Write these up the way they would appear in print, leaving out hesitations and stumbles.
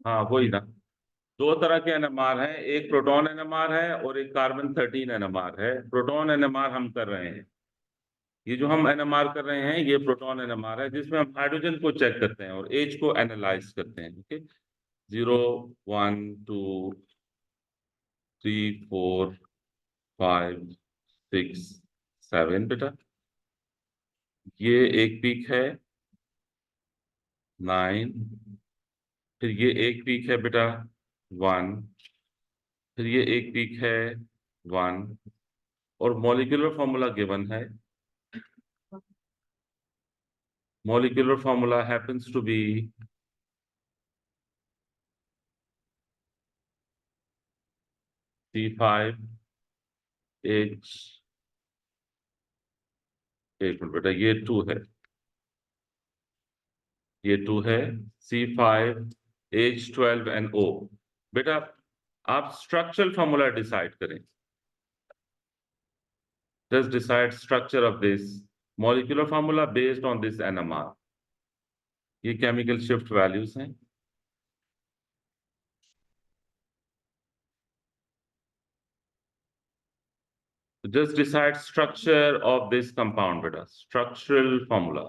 हाँ वही ना, दो तरह के एनएमआर हैं, एक प्रोटॉन एनएमआर है और एक कार्बन 13 एनएमआर है। प्रोटॉन एनएमआर हम कर रहे हैं, ये जो हम एनएमआर कर रहे हैं ये प्रोटॉन एनएमआर है, जिसमें हम हाइड्रोजन को चेक करते हैं और एच को एनालाइज करते हैं। ओके, 0, 1, 2, 3, 4, 5, 6, 7 बेटा। ये एक पीक है 9, फिर ये एक पीक है बेटा 1, फिर ये एक पीक है 1, और मॉलिक्यूलर फॉर्मूला गिवन है। Molecular formula happens to be C5H, एक मिनट बेटा, ये 2 है, ये 2 है, C5H12NO। बेटा आप स्ट्रक्चरल फॉर्मूला डिसाइड करें, just decide structure of this molecular formula based on this NMR। ये केमिकल शिफ्ट वैल्यूज हैं। Just decide structure of this compound बेटा, structural formula।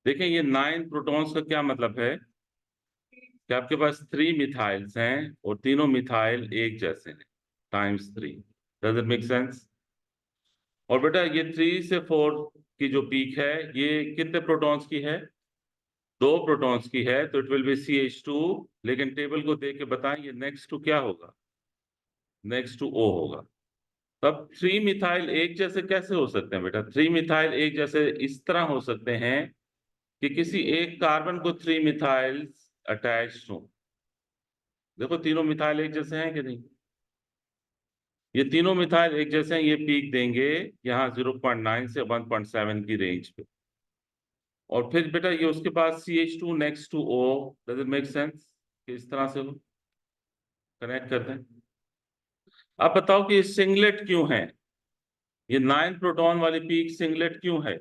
देखें ये 9 प्रोटॉन्स का क्या मतलब है कि आपके पास 3 मिथाइल्स हैं और तीनों मिथाइल एक जैसे हैं, times 3। Does it make sense? और बेटा ये 3 से 4 की जो पीक है ये कितने प्रोटॉन्स की है? 2 प्रोटॉन्स की है, तो इट विल बी CH2। लेकिन टेबल को देख के बताएं ये नेक्स्ट टू क्या होगा? नेक्स्ट टू O होगा। तब 3 मिथाइल एक जैसे कैसे हो सकते हैं बेटा? 3 मिथाइल एक जैसे इस तरह हो सकते हैं कि किसी एक कार्बन को 3 मिथाइल अटैच हो। देखो तीनों मिथाइल एक जैसे हैं कि नहीं? ये तीनों मिथाइल एक जैसे हैं, ये पीक देंगे यहाँ 0.9 से 1.7 की रेंज पे। और फिर बेटा ये उसके पास CH2 next to O। Does it make sense कि इस तरह से हो कनेक्ट करते हैं? अब बताओ कि ये सिंगलेट क्यों है? ये 9 प्रोटॉन वाली पीक सिंगलेट क्यों है?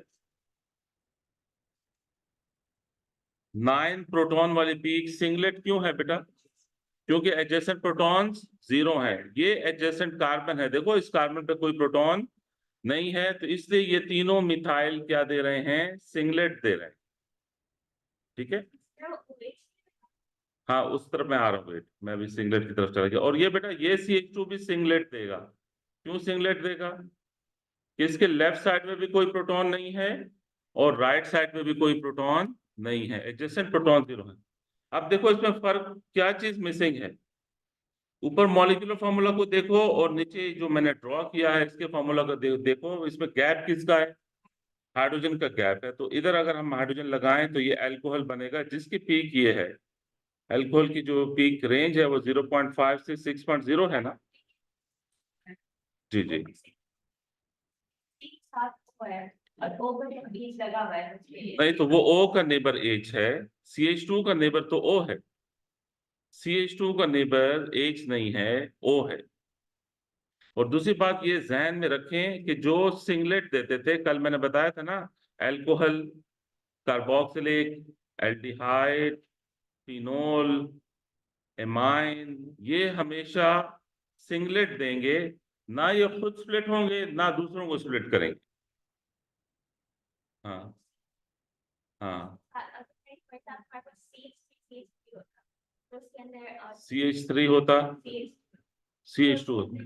9 प्रोटॉन वाली पीक सिंगलेट क्यों है बेटा? क्योंकि एडजेसेंट प्रोटॉन्स 0 है, ये एडजेसेंट कार्बन है, देखो इस कार्बन पे कोई प्रोटॉन नहीं है, तो इसलिए ये तीनों मिथाइल क्या दे रहे हैं? सिंगलेट दे रहे हैं। ठीक है, हाँ उस तरफ मैं आ रहा हूँ, वेट मैं भी सिंगलेट की तरफ चला गया। और ये बेटा ये CH2 भी सिंगलेट देगा। क्यों सिंगलेट देगा? कि इसके लेफ्ट साइड में भी कोई प्रोटॉन नहीं है और राइट साइड में भी कोई प्रोटॉन नहीं है, एडजेसेंट प्रोटॉन 0 है। अब देखो इसमें फर्क क्या चीज मिसिंग है? ऊपर मॉलिक्यूलर फॉर्मूला को देखो और नीचे जो मैंने ड्रॉ किया है इसके फॉर्मूला को देखो, इसमें गैप किसका है? हाइड्रोजन का गैप है। तो इधर अगर हम हाइड्रोजन लगाएं तो ये अल्कोहल बनेगा जिसकी पीक ये है। अल्कोहल की जो पीक रेंज है वो 0.5 से 6.0 है ना? जी जी। नहीं तो वो O का नेबर H है, CH2 का नेबर तो O है। CH2 का नेबर H नहीं है, O है। और दूसरी बात ये ध्यान में रखें कि जो सिंगलेट देते थे कल मैंने बताया था ना, alcohol, carboxylic, aldehyde, phenol, amine, ये हमेशा सिंगलेट देंगे, ना ये खुद स्प्लिट होंगे ना दूसरों को स्प्लिट करेंगे। हाँ हाँ, CH3 होता, CH2 होता।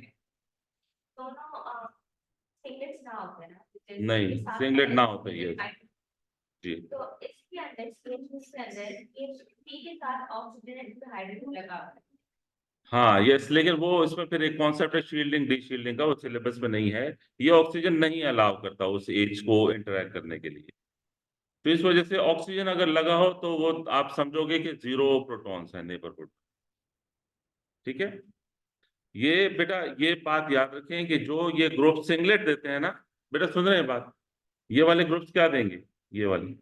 नहीं सिंगलेट ना होता ये जी। हाँ यस, लेकिन वो इसमें फिर एक कॉन्सेप्ट है शील्डिंग डी शील्डिंग का, वो सिलेबस में नहीं है। ये ऑक्सीजन नहीं अलाउ करता उस एज को इंटरेक्ट करने के लिए। तो इस वजह से ऑक्सीजन अगर लगा हो तो वो आप समझोगे कि 0 प्रोटॉन्स है नेबरहुड। ठीक है, ये बेटा ये बात याद रखें कि जो ये ग्रुप सिंगलेट देते हैं ना, बेटा सुन रहे हैं बात, ये वाले ग्रुप्स क्या देंगे? ये वाले,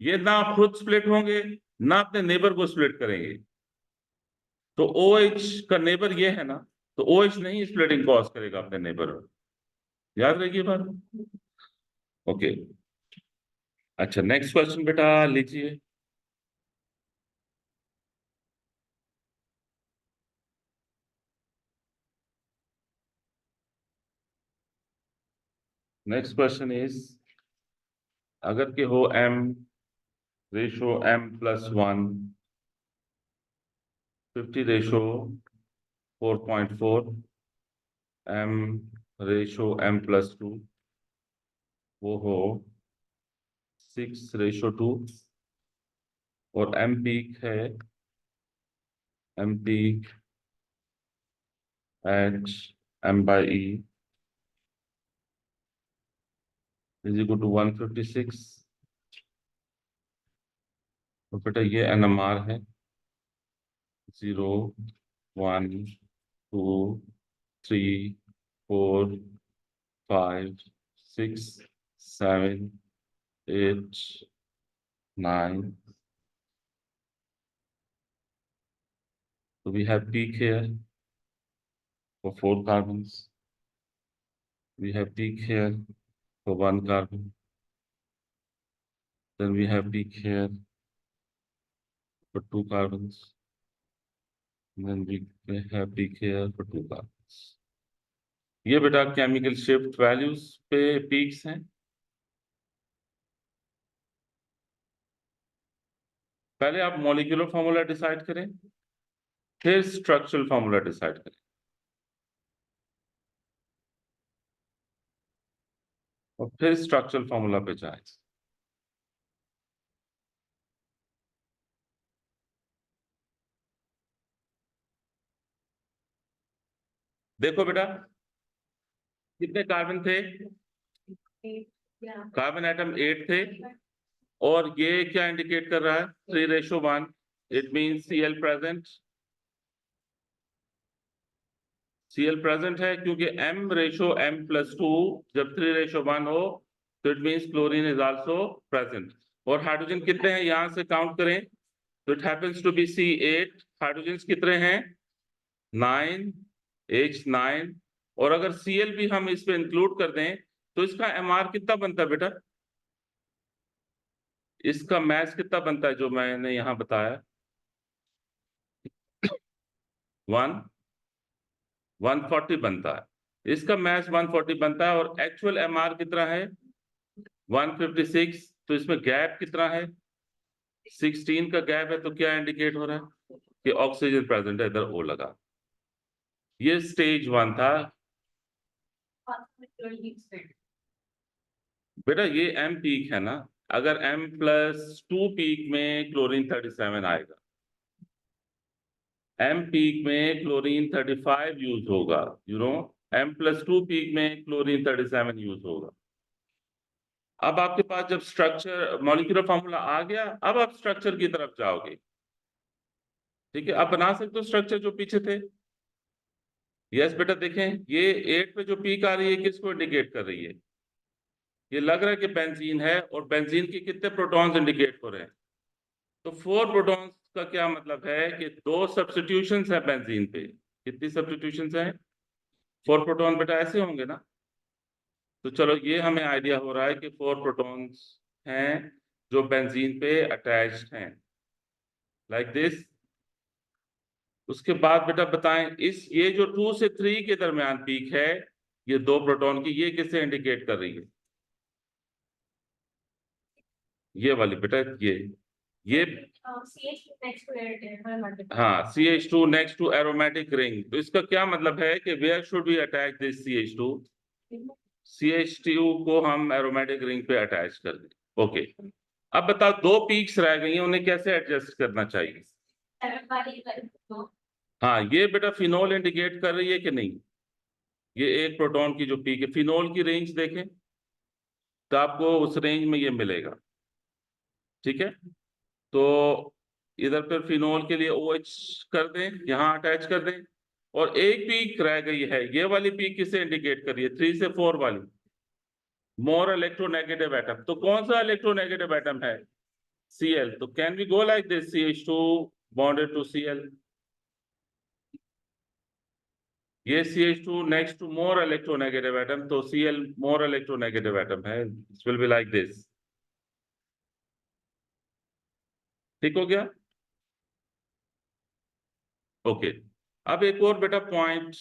ये ना खुद स्प्लिट होंगे ना अपने नेबर को स्प्लिट करेंगे। तो OH का नेबर ये है ना, तो OH नहीं स्प्लिटिंग कॉज करेगा अपने नेबर में, याद रखिए बात। ओके, अच्छा नेक्स्ट क्वेश्चन बेटा लीजिए। नेक्स्ट क्वेश्चन इज, अगर के हो m ratio m+1 50 ratio 4.4 m ratio m+2 वो हो 6:2 और m पीक है m peak at m/e is equal to 156। तो बेटा ये NMR है 0 1 2 3 4 5 6 7 8 9। So we have peak here for 4 carbons. We have peak here for 1 carbon. Then we have peak here for 2 carbons. And then we have peak here for 2 carbons. ये बेटा chemical shift values पे peaks हैं। पहले आप molecular formula decide करें, फिर structural formula decide करें। और फिर स्ट्रक्चरल फॉर्मूला पे जाएं। देखो बेटा कितने कार्बन थे, कार्बन एटम 8 थे, और ये क्या इंडिकेट कर रहा है 3:1। It means Cl present, Cl present है क्योंकि m/m+2 जब 3:1 हो तो it means chlorine is also present. और हाइड्रोजन कितने हैं यहां से काउंट करें तो it happens to be C8। Hydrogen कितने हैं 9 H9। और अगर Cl भी हम इस पे इंक्लूड कर दें तो इसका MR कितना बनता है बेटा, इसका मैथ कितना बनता है जो मैंने यहां बताया 140 बनता है। इसका मैथ 140 बनता है और एक्चुअल MR कितना है 156। तो इसमें गैप कितना है 16 का गैप है, तो क्या इंडिकेट हो रहा है कि ऑक्सीजन प्रेजेंट है, इधर O लगा। ये स्टेज 1 था बेटा। ये M पीक है ना, अगर m+2 पीक में क्लोरीन 37 आएगा, M पीक में क्लोरीन 35 यूज होगा, m+2 पीक में क्लोरीन 37 यूज होगा। अब आपके पास जब स्ट्रक्चर मॉलिक्यूलर फॉर्मूला आ गया, अब आप स्ट्रक्चर की तरफ जाओगे। ठीक है, आप बना सकते हो स्ट्रक्चर जो पीछे थे। यस बेटा देखें, ये 8 पे जो पीक आ रही है किसको इंडिकेट कर रही है, ये लग रहा है कि बेंजीन है, और बेंजीन के कितने प्रोटॉन्स इंडिकेट हो रहे हैं तो 4 प्रोटॉन्स का क्या मतलब है कि 2 सब्स्टिट्यूशंस है बेंजीन पे। कितनी सब्स्टिट्यूशंस हैं 4 प्रोटॉन बेटा ऐसे होंगे ना। तो चलो ये हमें आइडिया हो रहा है कि 4 प्रोटॉन्स हैं जो बेंजीन पे अटैच्ड हैं लाइक दिस। उसके बाद बेटा बताएं इस ये जो 2 से 3 के दरमियान पीक है ये 2 प्रोटॉन की, ये किसे इंडिकेट कर रही है, ये वाली बेटा ये हाँ CH2 next to aromatic ring. तो इसका क्या मतलब है कि where should we attach this CH2, CH2 को हम एरोमेटिक रिंग पे अटैच कर दें। ओके, अब बताओ 2 पीक्स रह गई हैं, उन्हें कैसे एडजस्ट करना चाहिए। हाँ ये बेटा फिनोल इंडिकेट कर रही है कि नहीं, ये एक प्रोटॉन की जो पीक है, फिनोल की रेंज देखें तो आपको उस रेंज में ये मिलेगा। ठीक है, तो इधर पर फिनोल के लिए OH कर दें, यहां अटैच कर दें। और एक पीक रह गई है, ये वाली पीक किसे इंडिकेट कर रही है 3 से 4 वाली, मोर इलेक्ट्रोनेगेटिव एटम। तो कौन सा इलेक्ट्रोनेगेटिव एटम है Cl। तो can we go like this CH2 bonded to Cl। ये CH2 next to more electronegative atom, तो Cl मोर इलेक्ट्रोनेगेटिव एटम है, it will be like this. ठीक हो गया? ओके। अब एक और बेटा पॉइंट,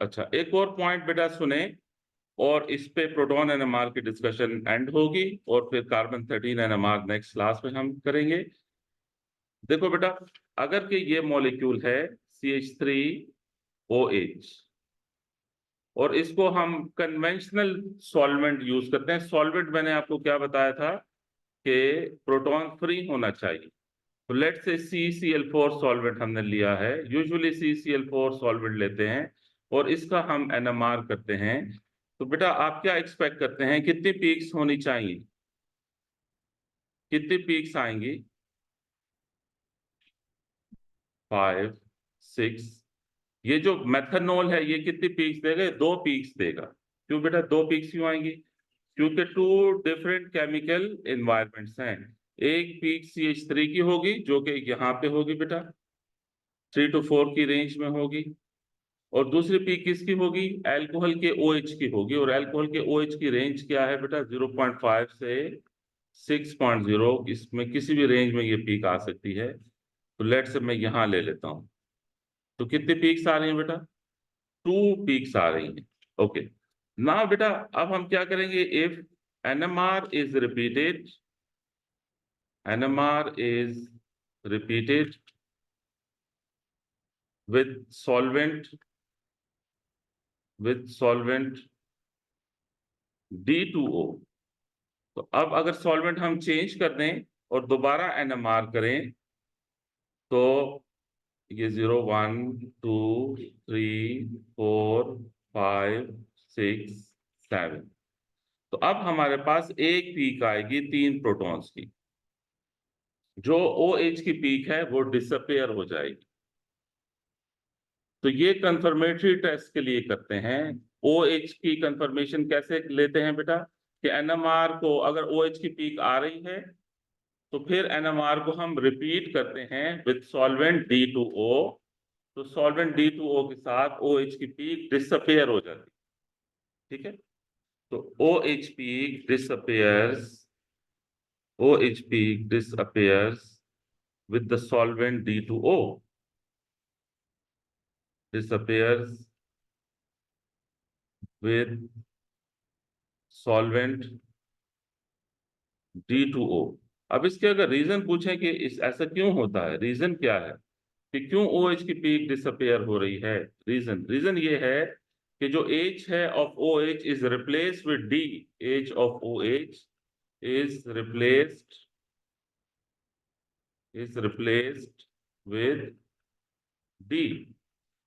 अच्छा एक और पॉइंट बेटा सुने, और इस पे प्रोटॉन एनएमआर की डिस्कशन एंड होगी, और फिर कार्बन 13 एनएमआर नेक्स्ट क्लास में हम करेंगे। देखो बेटा, अगर कि ये मॉलिक्यूल है CH3OH, और इसको हम कन्वेंशनल सॉल्वेंट यूज करते हैं। सॉल्वेंट मैंने आपको क्या बताया था कि प्रोटॉन फ्री होना चाहिए। तो लेट से CCl4 सॉल्वेंट हमने लिया है, यूजुअली CCl4 सॉल्वेंट लेते हैं, और इसका हम एनएमआर करते हैं। तो बेटा आप क्या एक्सपेक्ट करते हैं, कितनी पीक्स होनी चाहिए, कितनी पीक्स आएंगी? 5, 6। ये जो मेथनॉल है ये कितनी पीक्स देगा? ये 2 पीक्स देगा। क्यों बेटा 2 पीक्स क्यों आएंगी? क्योंकि टू डिफरेंट केमिकल एनवायरमेंट्स हैं। एक पीक CH3 की होगी, जो कि यहाँ पे होगी बेटा, 3 to 4 की रेंज में होगी। और दूसरी पीक किसकी होगी? अल्कोहल के OH की होगी। और अल्कोहल के OH की रेंज क्या है बेटा? 0.5 से 6.0, इसमें किसी भी रेंज में ये पीक आ सकती है। तो लेट से मैं यहाँ ले लेता हूँ। तो कितनी पीक्स आ रही हैं बेटा? 2 पीक्स आ रही हैं। ओके। ना बेटा, अब हम क्या करेंगे, if NMR is repeated, NMR is repeated with solvent D2O। तो अब अगर सॉल्वेंट हम चेंज कर दें और दोबारा NMR करें, तो ये 0, 1, 2, 3, 4, 5, 6, 7। तो अब हमारे पास एक पीक आएगी 3 प्रोटॉन्स की। जो OH की पीक है वो डिसअपेयर हो जाएगी। तो ये कंफर्मेटरी टेस्ट के लिए करते हैं। OH की कंफर्मेशन कैसे लेते हैं बेटा, कि NMR को अगर OH की पीक आ रही है, तो फिर NMR को हम रिपीट करते हैं विद सॉल्वेंट D2O। तो सॉल्वेंट D2O के साथ OH की पीक डिसअपेयर हो जाती है। ठीक है? तो OH peak disappears, OH peak disappears with the solvent D2O, disappears with solvent D2O। अब इसके अगर रीजन पूछें कि इस ऐसा क्यों होता है, रीजन क्या है कि क्यों OH की पीक डिसअपेयर हो रही है? रीजन ये है कि जो H है of OH is replaced with D। H of OH is replaced with D।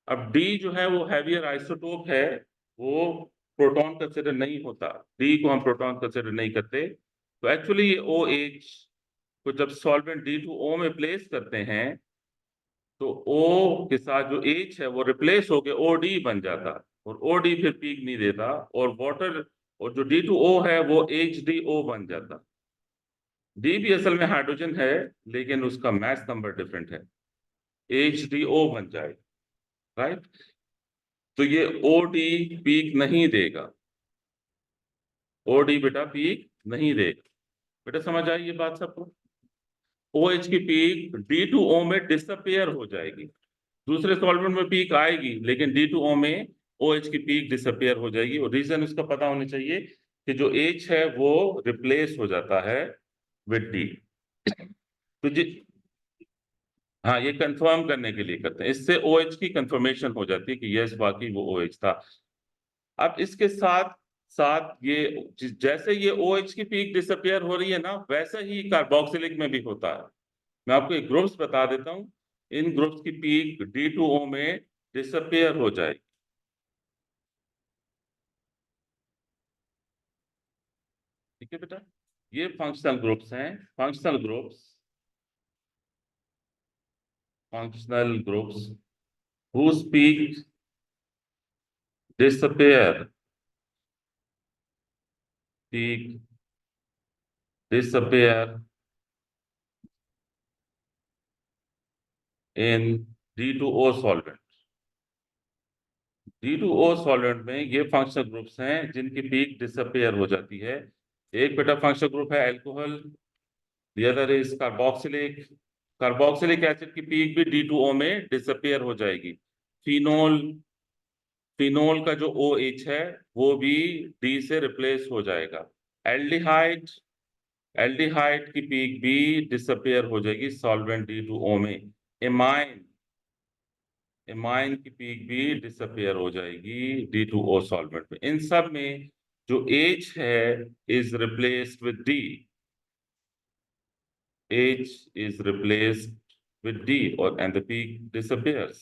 अब डी जो है वो हैवियर आइसोटोप है, वो प्रोटॉन कंसिडर नहीं होता, डी को हम प्रोटॉन कंसिडर नहीं करते। तो एक्चुअली ये OH को जब सॉल्वेंट D2O में प्लेस करते हैं, तो O के साथ जो H है वो रिप्लेस होके OD बन जाता, और OD फिर पीक नहीं देता, और वाटर और जो D2O है वो HDO बन जाता। डी भी असल में हाइड्रोजन है, लेकिन उसका मैस नंबर डिफरेंट है, HDO बन जाए। राइट? तो ये OD पीक नहीं देगा, OD बेटा पीक नहीं देगा। बेटा समझ आई ये बात सबको? OH की पीक D2O में डिसअपेयर हो जाएगी। दूसरे सॉल्वेंट में पीक आएगी, लेकिन D2O में OH की पीक डिसअपेयर हो जाएगी। और रीजन इसका पता होना चाहिए कि जो H है वो रिप्लेस हो जाता है विद D। तो जी, हाँ, ये कंफर्म करने के लिए करते हैं, इससे OH की कंफर्मेशन हो जाती है कि यस वाकई वो OH था। अब इसके साथ साथ ये जैसे ये OH की पीक डिसअपेयर हो रही है ना, वैसा ही कार्बोक्सिलिक में भी होता है। मैं आपको एक ग्रुप्स बता देता हूँ, इन ग्रुप्स की पीक D2O में डिसअपेयर हो जाएगी। ठीक है बेटा? ये फंक्शनल ग्रुप्स हैं। Functional groups whose peak disappear peak disappear in D2O solvent. D2O solvent में ये फंक्शनल ग्रुप्स हैं जिनकी पीक डिसअपियर हो जाती है। एक बेटा फंक्शनल ग्रुप है alcohol, the other is carboxylic. Carboxylic acid की पीक भी D2O में डिसअपियर हो जाएगी। फिनोल, फिनोल का जो OH है वो भी D से रिप्लेस हो जाएगा। एल्डिहाइड, एल्डिहाइड की पीक भी डिसअपियर हो जाएगी सॉल्वेंट D2O में। एमाइन, एमाइन की पीक भी डिसअपियर हो जाएगी D2O सॉल्वेंट में। इन सब में जो H है is replaced with D, H is replaced with D or and the peak disappears.